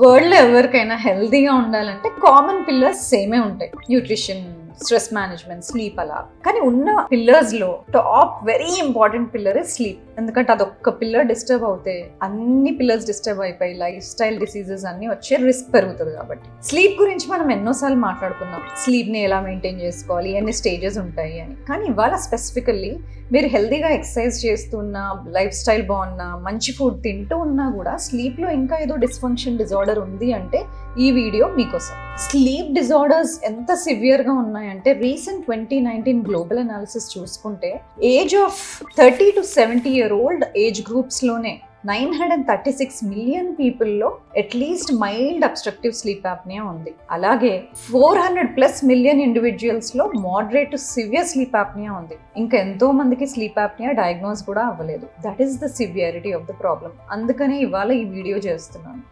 వరల్డ్లో ఎవరికైనా హెల్తీగా ఉండాలంటే కామన్ పిల్లర్స్ సేమే ఉంటాయి. న్యూట్రిషన్, స్ట్రెస్ మేనేజ్మెంట్, స్లీప్ అలా. కానీ ఉన్న పిల్లర్స్లో top very important pillar is sleep. ఎందుకంటే అదొక్క పిల్లర్ డిస్టర్బ్ అవుతే అన్ని పిల్లర్స్ డిస్టర్బ్ అయిపోయి లైఫ్ స్టైల్ డిసీజెస్ అన్ని వచ్చే రిస్క్ పెరుగుతుంది. కాబట్టి స్లీప్ గురించి మనం ఎన్నోసార్లు మాట్లాడుకున్నాం, స్లీప్ని ఎలా మెయింటైన్ చేసుకోవాలి, ఎన్ని స్టేజెస్ ఉంటాయి అని. కానీ ఇవాళ స్పెసిఫికల్లీ మీరు హెల్తీగా ఎక్సర్సైజ్ చేస్తున్నా, లైఫ్ స్టైల్ బాగున్నా, మంచి ఫుడ్ తింటూ ఉన్నా కూడా స్లీప్లో ఇంకా ఏదో డిస్ఫంక్షన్ డిజార్డర్ ఉంది అంటే ఈ వీడియో మీకోసం. స్లీప్ డిజార్డర్స్ ఎంత సివియర్గా ఉన్నాయంటే రీసెంట్ 2019 గ్లోబల్ అనాలిసిస్ చూసుకుంటే age of 30 to 70 year old age గ్రూప్స్లోనే 936 మిలియన్ పీపుల్లో at least mild obstructive sleep apnoea ఉంది. అలాగే 400+ మిలియన్ ఇండివిజువల్స్లో moderate to severe sleep apnoea ఉంది. ఇంకా ఎంతో మందికి స్లీప్ యాప్నియా డయాగ్నోస్ కూడా అవ్వలేదు. That is the severity of the problem. అందుకనే ఇవాళ ఈ వీడియో చేస్తున్నాను.